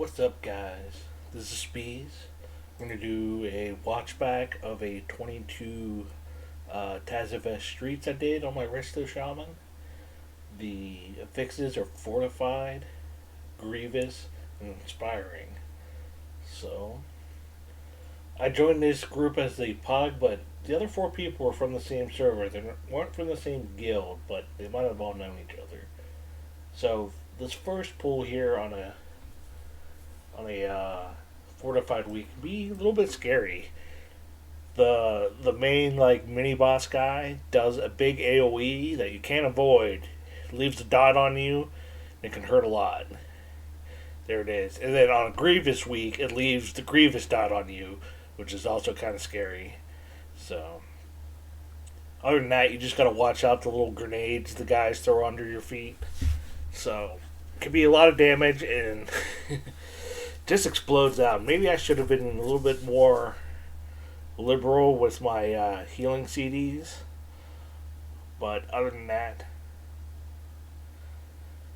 What's up, guys? This is Speez. I'm going to do a watch back of a 22 Tazavest Streets I did on my Resto Shaman. The fixes are Fortified, Grievous, and Inspiring. So, I joined this group as the PUG, but the other four people were from the same server. They weren't from the same guild, but they might have all known each other. So, this first pull here on a fortified week can be a little bit scary. The main like mini boss guy does a big AOE that you can't avoid. It leaves a dot on you. And it can hurt a lot. There it is. And then on a Grievous week, it leaves the Grievous dot on you, which is also kind of scary. So, other than that, you just gotta watch out the little grenades the guys throw under your feet. So, it could be a lot of damage and just explodes out. Maybe I should have been a little bit more liberal with my healing CDs. But other than that,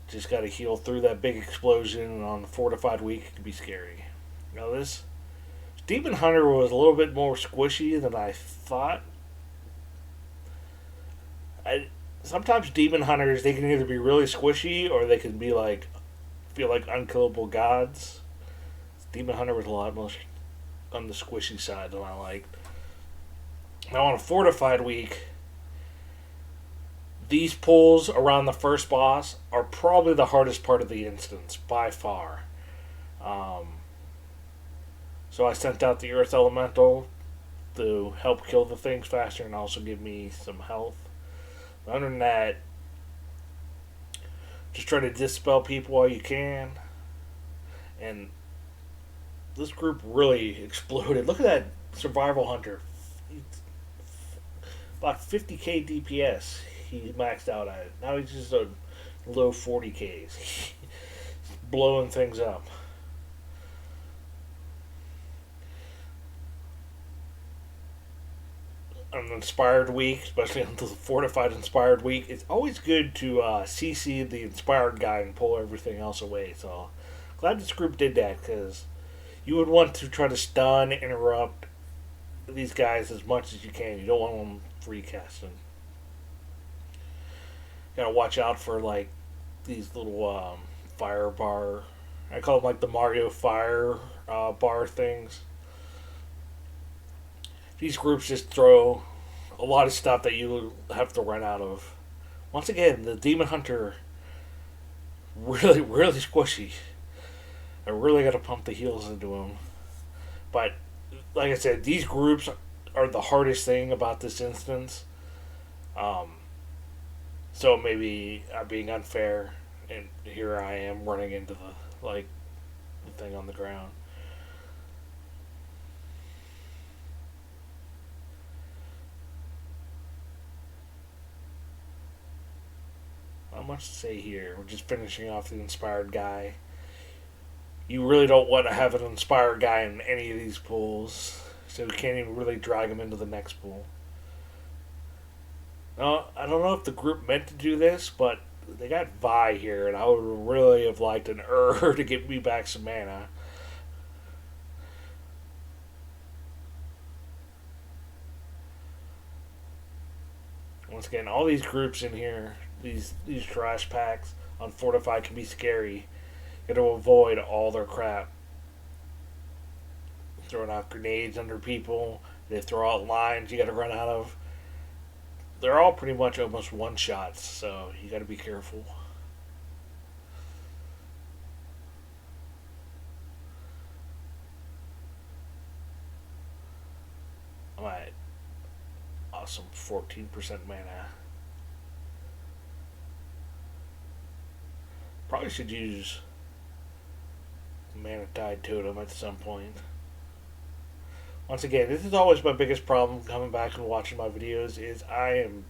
just got to heal through that big explosion on the fortified week. It can be scary. Now this Demon Hunter was a little bit more squishy than I thought. Sometimes Demon Hunters, they can either be really squishy or they can be like feel like unkillable gods. Demon Hunter was a lot more on the squishy side than I liked. Now on a fortified week, these pulls around the first boss are probably the hardest part of the instance by far. So I sent out the Earth Elemental to help kill the things faster and also give me some health. But other than that, just try to dispel people while you can. And this group really exploded. Look at that Survival Hunter. About 50k DPS he maxed out at. Now he's just a low 40ks. He's blowing things up. On an Inspired week, especially on the Fortified Inspired week, it's always good to CC the Inspired guy and pull everything else away. So glad this group did that, because you would want to try to stun, interrupt these guys as much as you can. You don't want them free casting. You gotta watch out for like these little fire bar. I call them like the Mario fire bar things. These groups just throw a lot of stuff that you have to run out of. Once again, the Demon Hunter really, really squishy. I really got to pump the heals into him. But, like I said, these groups are the hardest thing about this instance. So maybe I'm being unfair, and here I am running into the thing on the ground. Not much to say here. We're just finishing off the Inspired guy. You really don't want to have an Inspired guy in any of these pools, so you can't even really drag him into the next pool. Now, I don't know if the group meant to do this, but they got Vi here, and I would really have liked an to get me back some mana. Once again, all these groups in here, these trash packs on Fortified can be scary. You got to avoid all their crap. Throwing out grenades under people, they throw out lines you got to run out of. They're all pretty much almost one shots, so you got to be careful. I'm at awesome 14% mana. Probably should use Mana Tide Totem at some point. Once again, this is always my biggest problem coming back and watching my videos is I am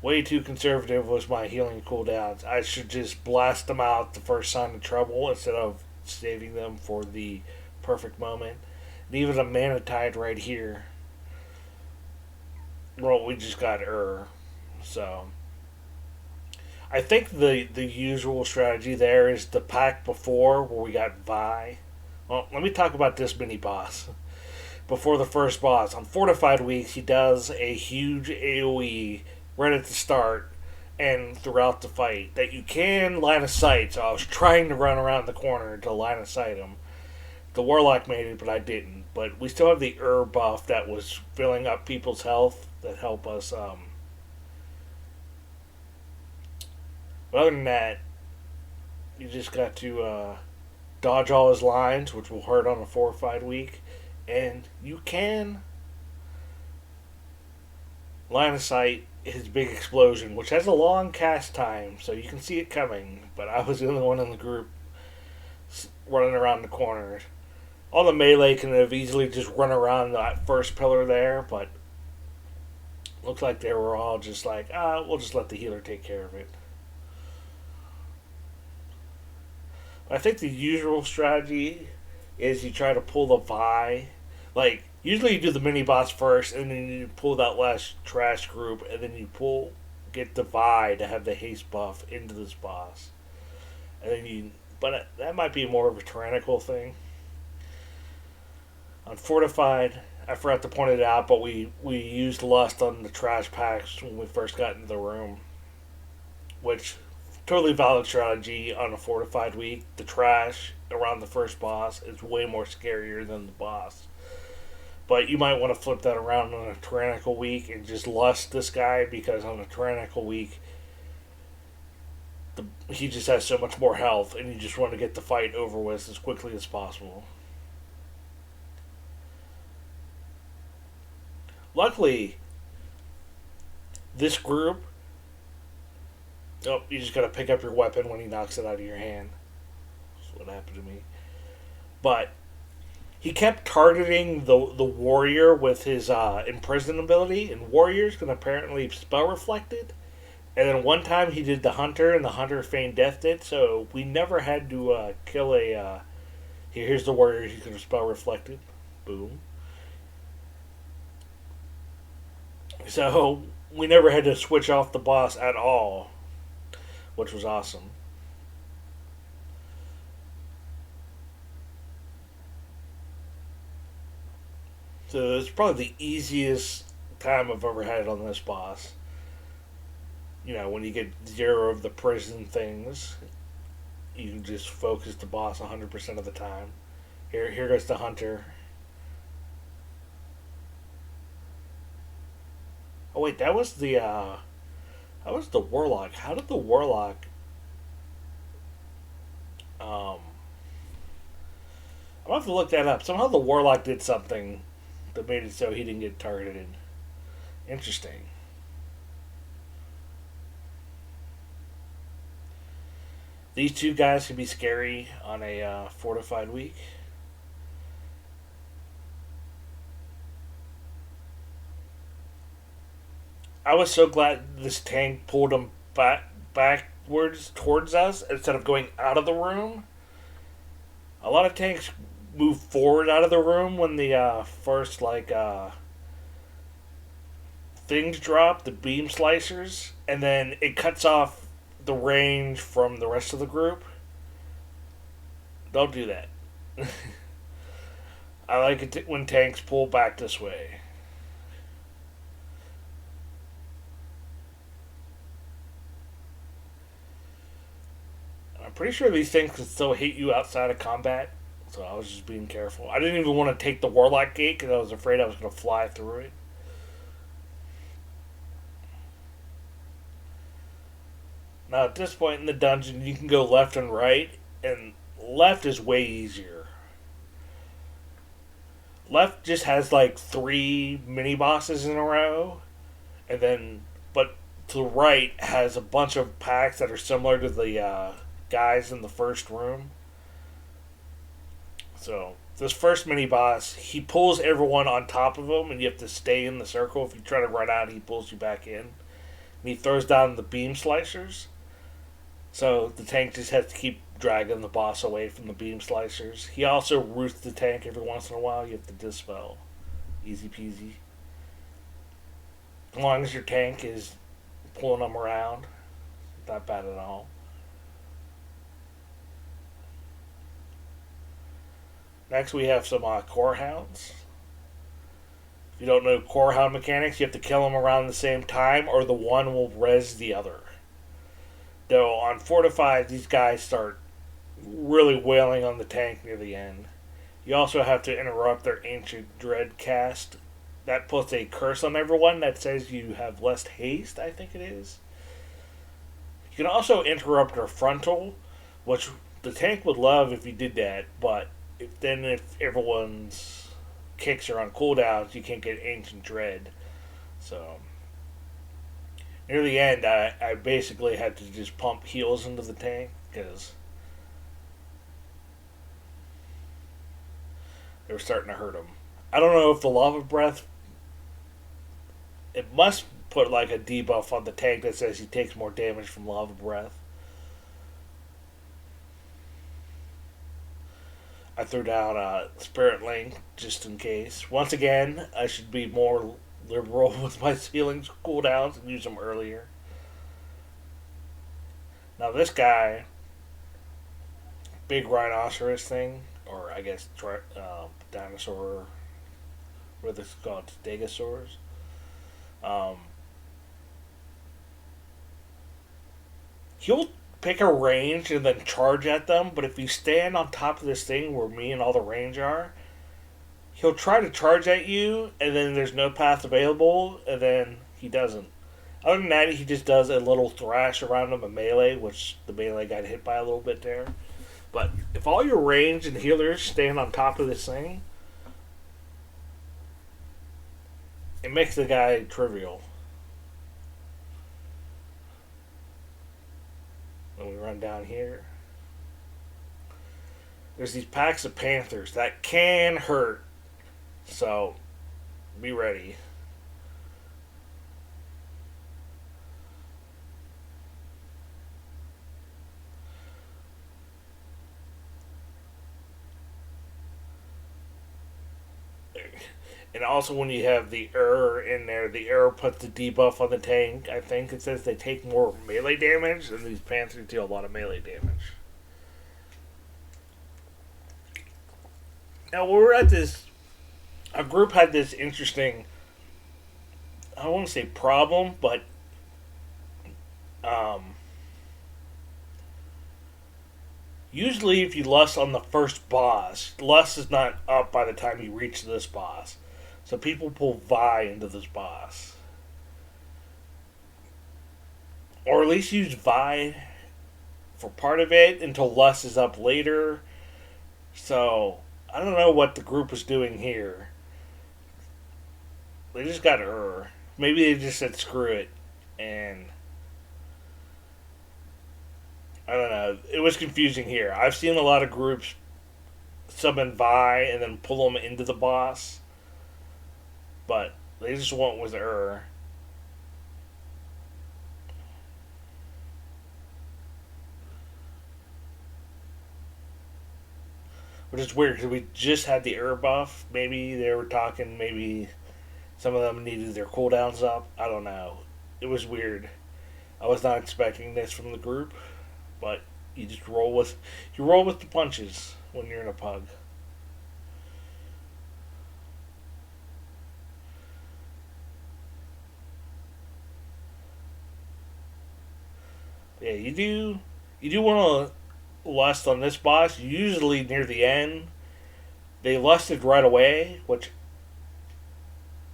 way too conservative with my healing cooldowns. I should just blast them out the first sign of trouble instead of saving them for the perfect moment. And even a Mana Tide right here. Well, we just got so I think the usual strategy there is the pack before where we got Vi. Well, let me talk about this mini boss. Before the first boss, on Fortified weeks, he does a huge AoE right at the start and throughout the fight that you can line of sight. So I was trying to run around the corner to line of sight him. The Warlock made it, but I didn't. But we still have the herb buff that was filling up people's health that help us. But other than that, you just got to dodge all his lines, which will hurt on a Fortified week. And you can line of sight his big explosion, which has a long cast time, so you can see it coming. But I was the only one in the group running around the corners. All the melee can have easily just run around that first pillar there, but looks like they were all just like, we'll just let the healer take care of it. I think the usual strategy is you try to pull the Vi. Like, usually you do the mini boss first, and then you pull that last trash group, and then you get the Vi to have the haste buff into this boss. And then but that might be more of a tyrannical thing. On Fortified, I forgot to point it out, but we used Lust on the trash packs when we first got into the room, which totally valid strategy on a Fortified week. The trash around the first boss is way more scarier than the boss. But you might want to flip that around on a tyrannical week and just Lust this guy, because on a tyrannical week, he just has so much more health, and you just want to get the fight over with as quickly as possible. Luckily, this group... Oh, you just gotta pick up your weapon when he knocks it out of your hand. That's what happened to me. But he kept targeting the warrior with his imprison ability, and warriors can apparently spell reflected. And then one time he did the hunter, and the hunter feigned deathed it, so we never had to kill a... here's the warrior, he's gonna spell reflected. Boom. So we never had to switch off the boss at all, which was awesome. So it's probably the easiest time I've ever had on this boss. You know, when you get 0 of the prison things, you can just focus the boss 100% of the time. Here goes the hunter. Oh wait, that was the warlock. How did the warlock? I'll have to look that up. Somehow the warlock did something that made it so he didn't get targeted. Interesting. These two guys can be scary on a Fortified week. I was so glad this tank pulled him backwards towards us instead of going out of the room. A lot of tanks move forward out of the room when the first things drop, the beam slicers, and then it cuts off the range from the rest of the group. Don't do that. I like it when tanks pull back this way. I'm pretty sure these things can still hit you outside of combat, so I was just being careful. I didn't even want to take the Warlock gate because I was afraid I was going to fly through it. Now, at this point in the dungeon, you can go left and right, and left is way easier. Left just has like 3 mini bosses in a row, and then, but to the right has a bunch of packs that are similar to the guys in the first room. So, this first mini boss, he pulls everyone on top of him, and you have to stay in the circle. If you try to run out, he pulls you back in. And he throws down the beam slicers. So, the tank just has to keep dragging the boss away from the beam slicers. He also roots the tank every once in a while. You have to dispel. Easy peasy. As long as your tank is pulling them around, Not bad at all. Next, we have some core hounds. If you don't know core hound mechanics, you have to kill them around the same time, or the one will res the other. Though on Fortified, these guys start really wailing on the tank near the end. You also have to interrupt their Ancient Dread cast. That puts a curse on everyone that says you have less haste, I think it is. You can also interrupt their frontal, which the tank would love if you did that, but if everyone's kicks are on cooldowns, you can't get Ancient Dread. So, near the end, I basically had to just pump heals into the tank because they were starting to hurt him. I don't know if the Lava Breath. It must put like a debuff on the tank that says he takes more damage from Lava Breath. I threw down Spirit Link just in case. Once again, I should be more liberal with my ceilings cooldowns and use them earlier. Now this guy, big rhinoceros thing, or I guess dinosaur, what it's called, stegosaurs. Um, he'll pick a range and then charge at them, but if you stand on top of this thing where me and all the range are, he'll try to charge at you, and then there's no path available, and then he doesn't. Other than that, he just does a little thrash around him, a melee, which the melee got hit by a little bit there. But if all your range and healers stand on top of this thing, it makes the guy trivial. When we run down here, there's these packs of panthers that can hurt, so be ready. And also, when you have the in there, the puts the debuff on the tank. I think it says they take more melee damage, and these panthers deal a lot of melee damage. Now, we were at this. Our group had this interesting. I don't want to say problem, but usually, if you lust on the first boss, lust is not up by the time you reach this boss. So people pull Vi into this boss. Or at least use Vi for part of it until lust is up later. So, I don't know what the group was doing here. They just got Maybe they just said screw it. And I don't know. It was confusing here. I've seen a lot of groups summon Vi and then pull them into the boss. But they just went with Which is weird because we just had the buff. Maybe they were talking, maybe some of them needed their cooldowns up. I don't know. It was weird. I was not expecting this from the group, but you just roll with the punches when you're in a PUG. Yeah, you do want to lust on this boss. Usually near the end, they lusted right away, which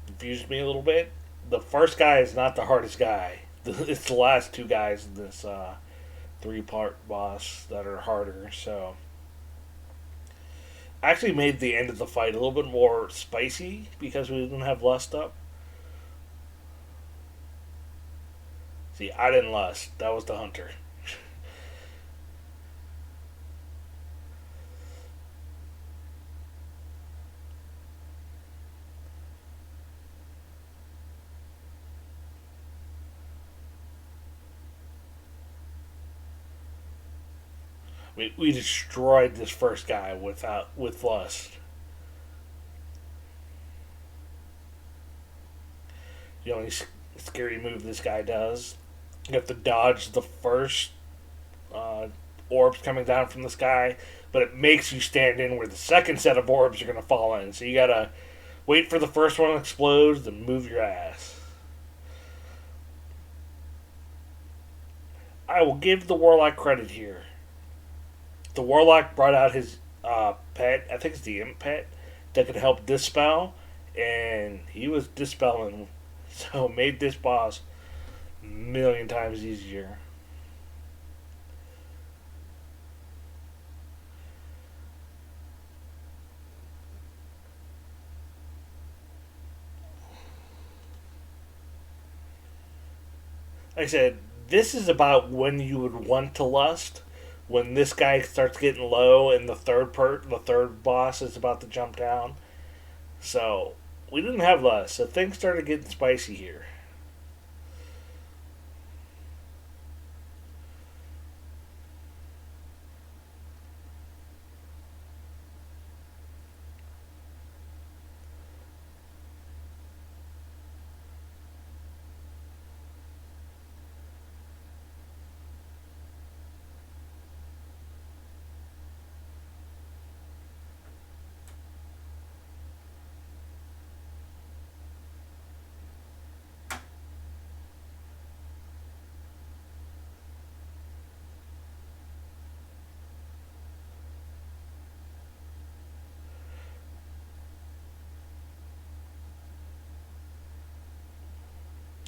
confused me a little bit. The first guy is not the hardest guy. It's the last two guys in this 3-part boss that are harder. So, actually made the end of the fight a little bit more spicy because we didn't have lust up. See, I didn't lust. That was the hunter. We destroyed this first guy with lust. The only scary move this guy does You have to dodge the first uh, orbs coming down from the sky, but it makes you stand in where the second set of orbs are going to fall in. So you gotta wait for the first one to explode, then move your ass. I will give the Warlock credit here. The Warlock brought out his pet, I think it's the Imp pet, that could help dispel, and he was dispelling, so made this boss a million times easier. Like I said, this is about when you would want to lust. When this guy starts getting low, and the third boss is about to jump down. So we didn't have lust, so things started getting spicy here.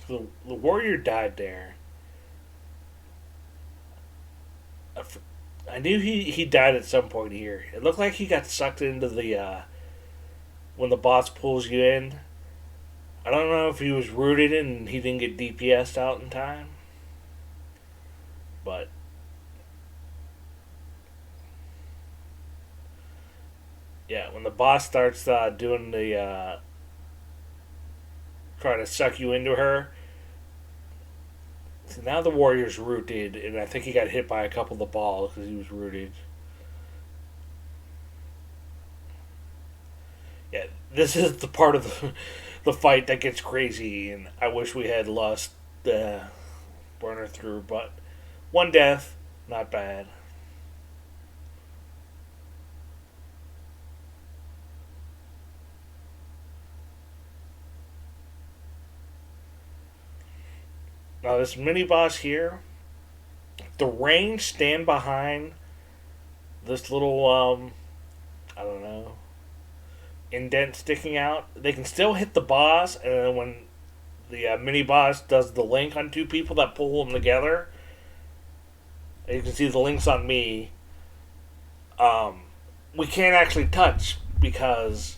The warrior died there. I knew he died at some point here. It looked like he got sucked into the when the boss pulls you in. I don't know if he was rooted and he didn't get DPS'd out in time, but yeah, when the boss starts doing the trying to suck you into her. So now the warrior's rooted, and I think he got hit by a couple of the balls because he was rooted. Yeah, this is the part of the fight that gets crazy, and I wish we had lost the burner through, but one death, not bad. Now this mini boss here, the range stand behind this little I don't know, indent sticking out. They can still hit the boss, and then when the mini boss does the link on two people that pull them together, you can see the links on me. Um, we can't actually touch because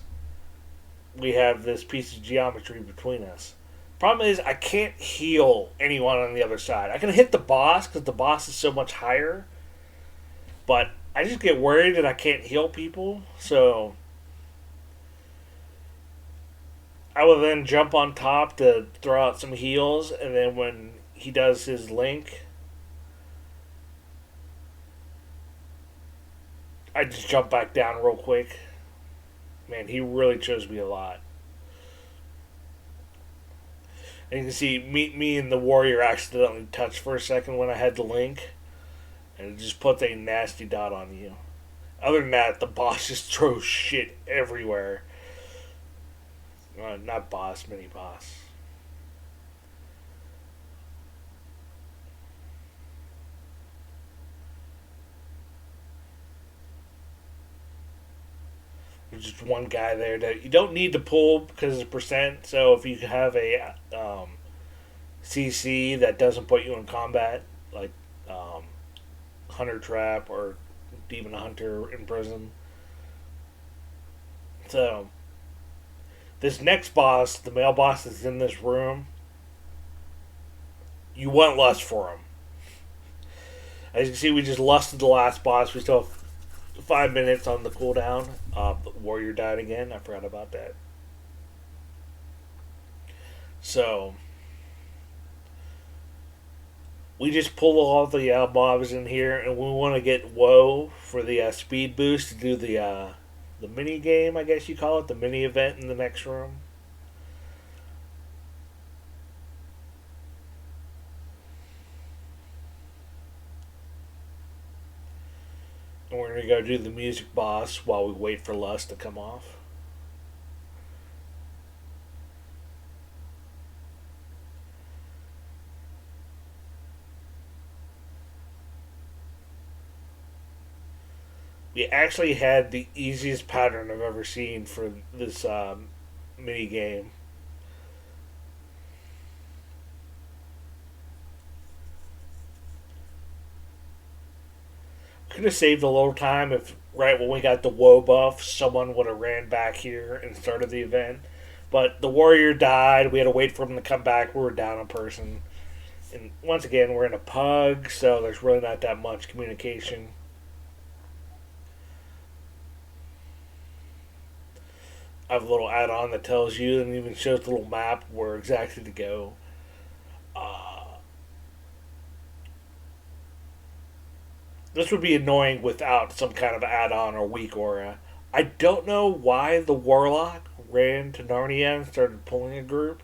we have this piece of geometry between us. Problem is, I can't heal anyone on the other side. I can hit the boss because the boss is so much higher, but I just get worried that I can't heal people. So I will then jump on top to throw out some heals, and then when he does his link, I just jump back down real quick. Man, he really chose me a lot. And you can see me and the warrior accidentally touched for a second when I had the link, and it just puts a nasty dot on you. Other than that, the boss just throws shit everywhere. Not boss, mini boss. There's just one guy there that you don't need to pull because of percent. So if you have a CC that doesn't put you in combat, like um, Hunter Trap or Demon Hunter in prison. So this next boss, the male boss that's in this room, you want lust for him. As you can see, we just lusted the last boss. We still have 5 minutes on the cooldown. The warrior died again. I forgot about that. So we just pull all the mobs in here, and we want to get Woe for the speed boost to do the mini game, I guess you call it, the mini event in the next room. We're gonna go do the music boss while we wait for Lust to come off. We actually had the easiest pattern I've ever seen for this mini game. Could have saved a little time if right when we got the woe buff, someone would have ran back here and started the event. But the warrior died. We had to wait for him to come back. We were down a person. And once again, we're in a PUG, so there's really not that much communication. I have a little add-on that tells you and even shows the little map where exactly to go. Uh, this would be annoying without some kind of add-on or weak aura. I don't know why the warlock ran to Narnia and started pulling a group.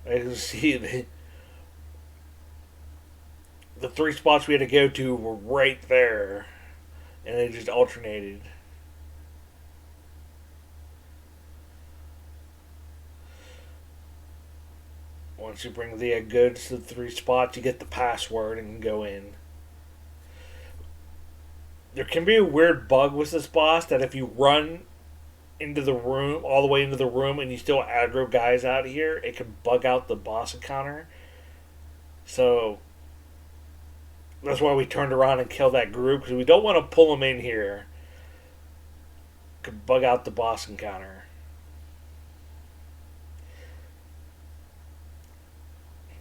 I can see the three spots we had to go to were right there, and they just alternated. Once you bring the goods to the three spots, you get the password and can go in. There can be a weird bug with this boss that if you run into the room, all the way into the room, and you still aggro guys out here, it can bug out the boss encounter. So that's why we turned around and killed that group, because we don't want to pull them in here. It could bug out the boss encounter.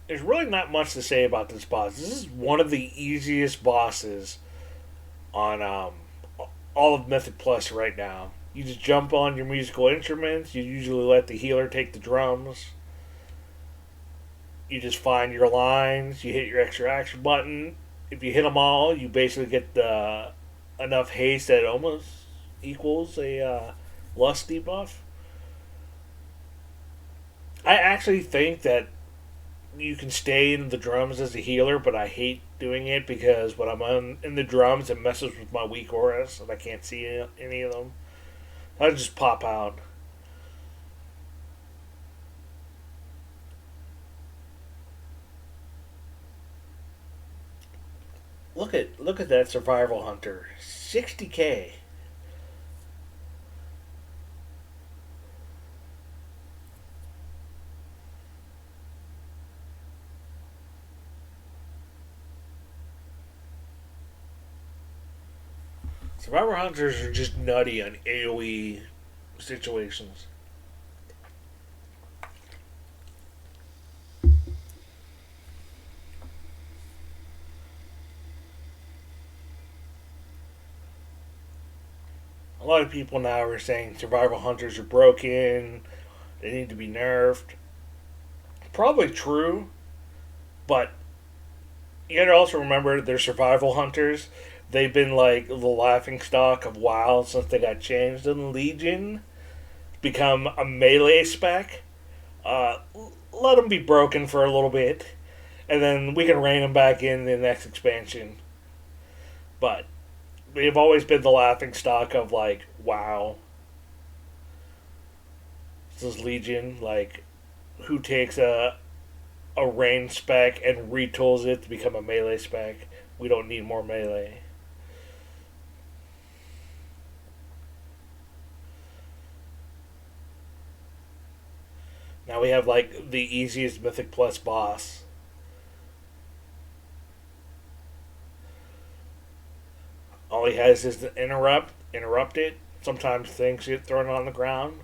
There's really not much to say about this boss. This is one of the easiest bosses on all of Mythic Plus right now. You just jump on your musical instruments. You usually let the healer take the drums. You just find your lines. You hit your extra action button. If you hit them all, you basically get enough haste that it almost equals a lust debuff. I actually think that you can stay in the drums as a healer, but I hate doing it because when I'm in the drums, it messes with my weak auras and I can't see any of them. I just pop out. Look at that survival hunter, 60K. Survivor hunters are just nutty on AoE situations. A lot of people now are saying survival hunters are broken, they need to be nerfed. Probably true, but you gotta also remember they're survival hunters. They've been like the laughing stock of WoW since they got changed in Legion, become a melee spec. Uh, Let them be broken for a little bit, and then we can rein them back in the next expansion. But they've always been the laughing stock of like WoW. This is Legion, like who takes a range spec and retools it to become a melee spec. We don't need more melee. Now we have like the easiest Mythic Plus boss. All he has is to interrupt it. Sometimes things get thrown on the ground.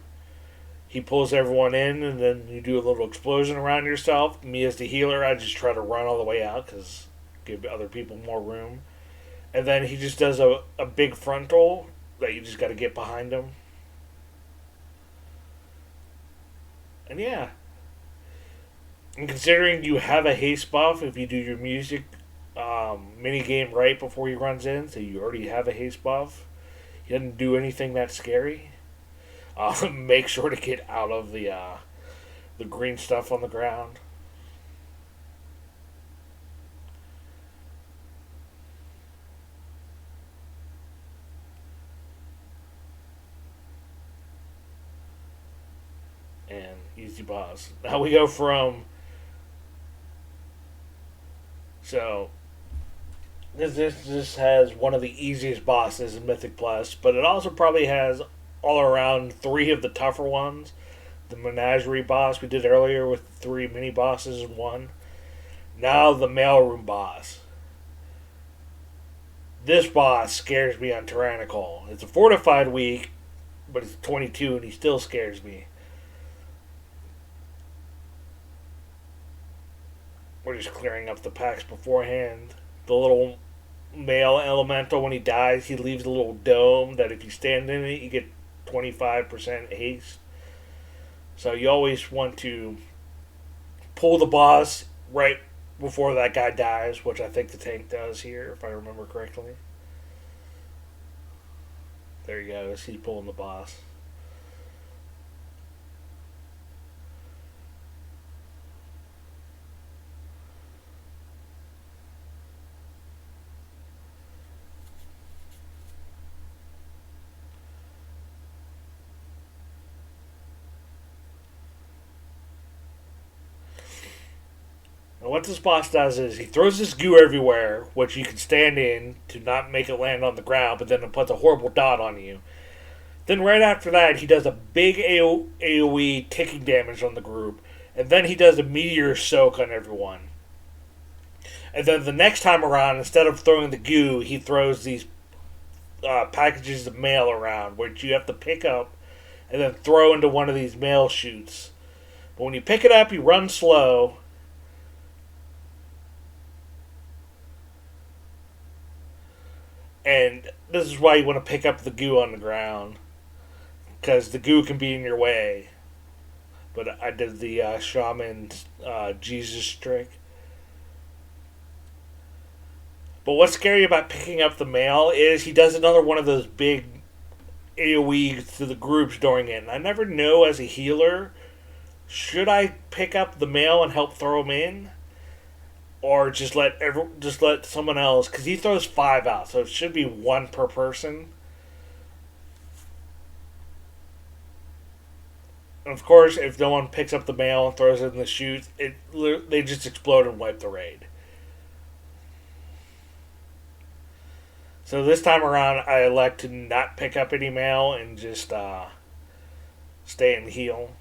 He pulls everyone in, and then you do a little explosion around yourself. Me as the healer, I just try to run all the way out because give other people more room. And then he just does a big frontal that you just got to get behind him. And yeah, and considering you have a haste buff if you do your music mini game right before he runs in, so you already have a haste buff. He doesn't do anything that scary. Make sure to get out of the green stuff on the ground. And easy boss. Now we go from so this has one of the easiest bosses in Mythic Plus, but it also probably has all around three of the tougher ones. The Menagerie boss we did earlier with three mini bosses in one. Now the mailroom boss. This boss scares me on Tyrannical. It's a fortified week, but it's 22 and he still scares me. We're just clearing up the packs beforehand. The little male elemental, when he dies, he leaves a little dome that if you stand in it, you get 25% haste. So you always want to pull the boss right before that guy dies, which I think the tank does here, if I remember correctly. There he goes. He's pulling the boss. And what this boss does is he throws this goo everywhere, which you can stand in to not make it land on the ground, but then it puts a horrible dot on you. Then right after that, he does a big AoE ticking damage on the group, and then he does a meteor soak on everyone. And then the next time around, instead of throwing the goo, he throws these packages of mail around, which you have to pick up and then throw into one of these mail chutes. But when you pick it up, you run slow. And this is why you want to pick up the goo on the ground, because the goo can be in your way. But I did the Shaman Jesus trick. But what's scary about picking up the mail is he does another one of those big AoE to the groups during it. And I never know as a healer, should I pick up the mail and help throw them in? Or just let someone else, because he throws 5 out, so it should be 1 per person. And of course, if no one picks up the mail and throws it in the chute, they just explode and wipe the raid. So this time around, I elect to not pick up any mail and just stay and heal.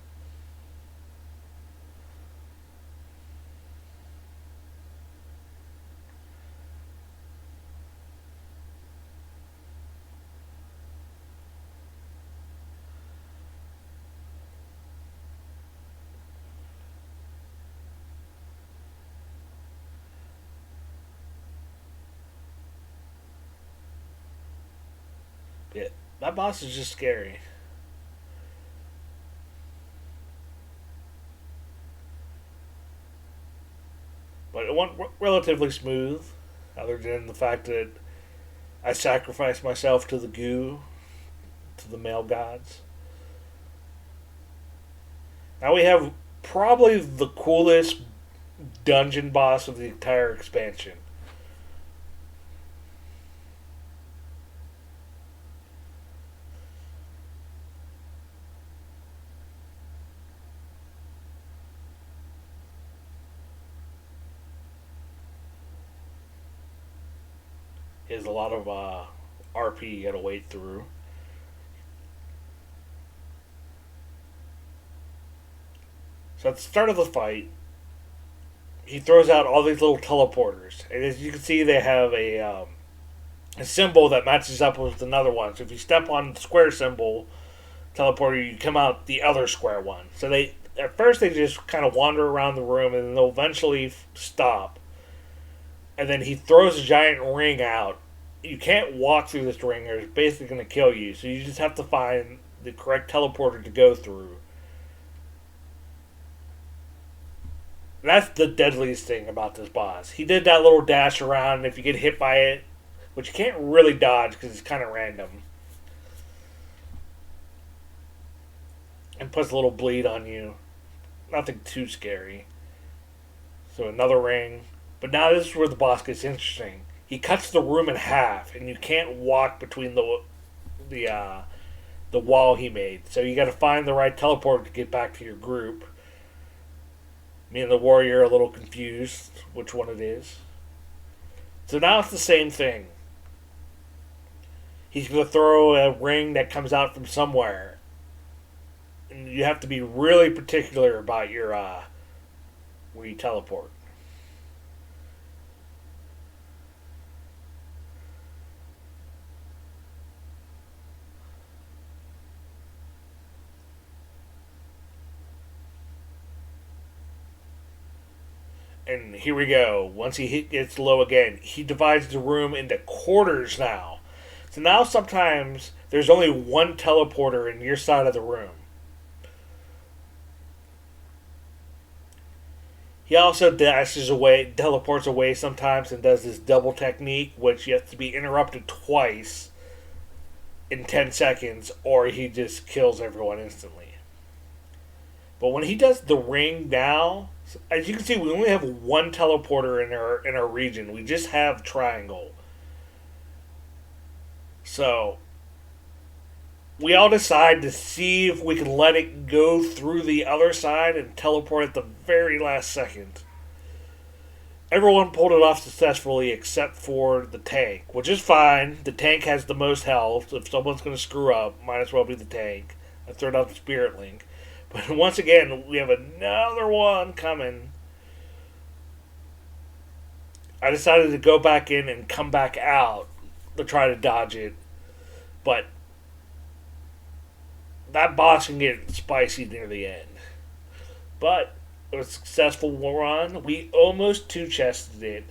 Yeah, that boss is just scary. But it went relatively smooth, other than the fact that I sacrificed myself to the goo, to the male gods. Now we have probably the coolest dungeon boss of the entire expansion. He has a lot of RP you gotta wade through. So at the start of the fight, he throws out all these little teleporters, and as you can see, they have a symbol that matches up with another one. So if you step on the square symbol teleporter, you come out the other square one. So they at first they just kind of wander around the room, and then they'll eventually stop. And then he throws a giant ring out. You can't walk through this ring, or it's basically going to kill you. So you just have to find the correct teleporter to go through. That's the deadliest thing about this boss. He did that little dash around, and if you get hit by it, which you can't really dodge because it's kind of random, and puts a little bleed on you. Nothing too scary. So another ring. But now this is where the boss gets interesting. He cuts the room in half, and you can't walk between the the wall he made. So you got to find the right teleport to get back to your group. Me and the warrior are a little confused which one it is. So now it's the same thing. He's going to throw a ring that comes out from somewhere. And you have to be really particular about your where you teleport. And here we go. Once gets low again, he divides the room into quarters now. So now sometimes there's only one teleporter in your side of the room. He also dashes away, teleports away sometimes, and does this double technique, which you have to be interrupted twice in 10 seconds, or he just kills everyone instantly. But when he does the ring now, as you can see, we only have one teleporter in our region. We just have triangle. So we all decide to see if we can let it go through the other side and teleport at the very last second. Everyone pulled it off successfully except for the tank, which is fine. The tank has the most health. If someone's going to screw up, might as well be the tank. I threw out the Spirit Link. But once again, we have another one coming. I decided to go back in and come back out to try to dodge it. But that boss can get spicy near the end. But it was a successful run. We almost two-chested it.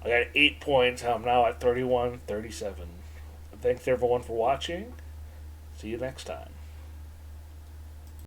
I got 8 points. I'm now at 31-37. Thanks everyone for watching. See you next time.